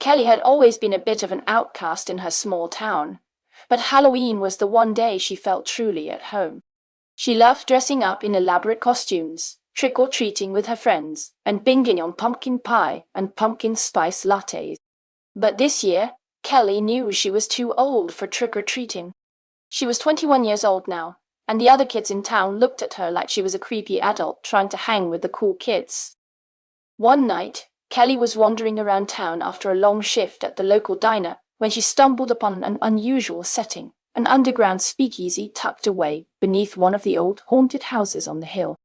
Kelly had always been a bit of an outcast in her small town, but Halloween was the one day she felt truly at home. She loved dressing up in elaborate costumes, trick-or-treating with her friends, and binging on pumpkin pie and pumpkin spice lattes. But this year, Kelly knew she was too old for trick-or-treating. She was 21 years old now, and the other kids in town looked at her like she was a creepy adult trying to hang with the cool kids. One night, Kelly was wandering around town after a long shift at the local diner when she stumbled upon an unusual setting, an underground speakeasy tucked away beneath one of the old haunted houses on the hill.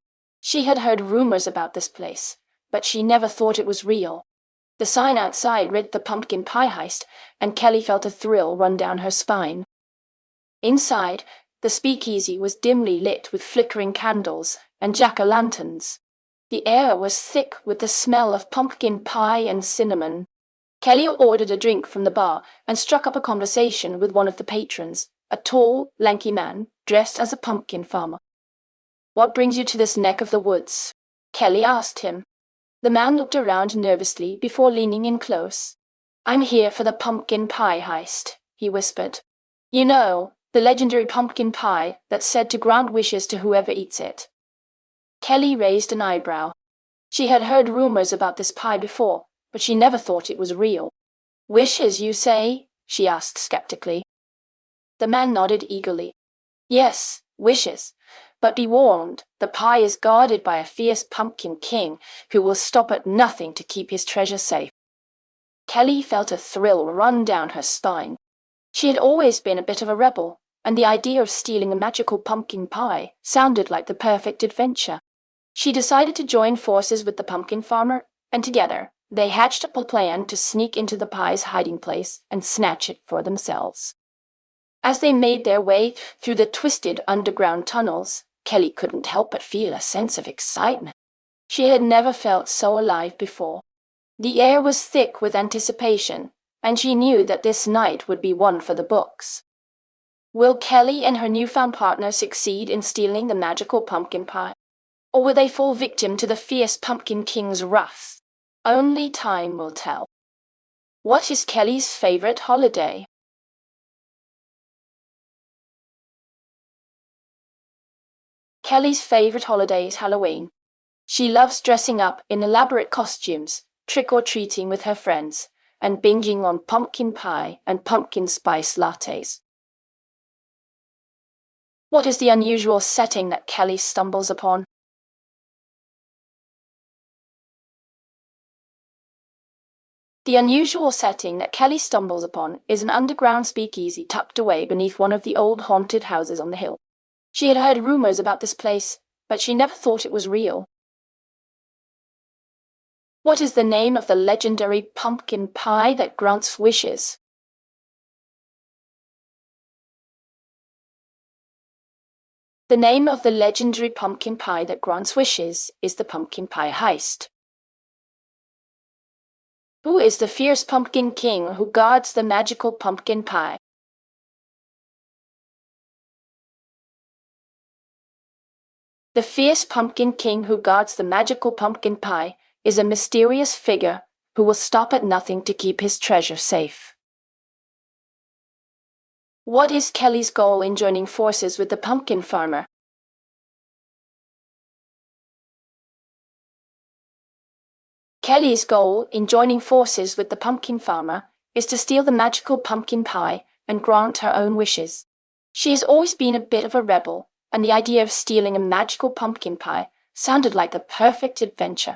She had heard rumors about this place, but she never thought it was real. The sign outside read the pumpkin pie heist, and Kelly felt a thrill run down her spine. Inside, the speakeasy was dimly lit with flickering candles and jack-o'-lanterns. The air was thick with the smell of pumpkin pie and cinnamon. Kelly ordered a drink from the bar and struck up a conversation with one of the patrons, a tall, lanky man dressed as a pumpkin farmer. "What brings you to this neck of the woods?" Kelly asked him. The man looked around nervously before leaning in close. "I'm here for the pumpkin pie heist," he whispered. "You know, the legendary pumpkin pie that's said to grant wishes to whoever eats it." Kelly raised an eyebrow. She had heard rumors about this pie before, but she never thought it was real. "Wishes, you say?" she asked skeptically. The man nodded eagerly. "Yes, wishes. But be warned, the pie is guarded by a fierce pumpkin king who will stop at nothing to keep his treasure safe." Kelly felt a thrill run down her spine. She had always been a bit of a rebel, and the idea of stealing a magical pumpkin pie sounded like the perfect adventure. She decided to join forces with the pumpkin farmer, and together they hatched up a plan to sneak into the pie's hiding place and snatch it for themselves. As they made their way through the twisted underground tunnels, Kelly couldn't help but feel a sense of excitement. She had never felt so alive before. The air was thick with anticipation, and she knew that this night would be one for the books. Will Kelly and her newfound partner succeed in stealing the magical pumpkin pie? Or will they fall victim to the fierce Pumpkin King's wrath? Only time will tell. What is Kelly's favorite holiday? Kelly's favorite holiday is Halloween. She loves dressing up in elaborate costumes, trick-or-treating with her friends, and binging on pumpkin pie and pumpkin spice lattes. What is the unusual setting that Kelly stumbles upon? The unusual setting that Kelly stumbles upon is an underground speakeasy tucked away beneath one of the old haunted houses on the hill. She had heard rumors about this place, but she never thought it was real. What is the name of the legendary pumpkin pie that grants wishes? The name of the legendary pumpkin pie that grants wishes is the pumpkin pie heist. Who is the fierce pumpkin king who guards the magical pumpkin pie? The fierce pumpkin king who guards the magical pumpkin pie is a mysterious figure who will stop at nothing to keep his treasure safe. What is Kelly's goal in joining forces with the pumpkin farmer? Kelly's goal in joining forces with the pumpkin farmer is to steal the magical pumpkin pie and grant her own wishes. She has always been a bit of a rebel, and the idea of stealing a magical pumpkin pie sounded like the perfect adventure.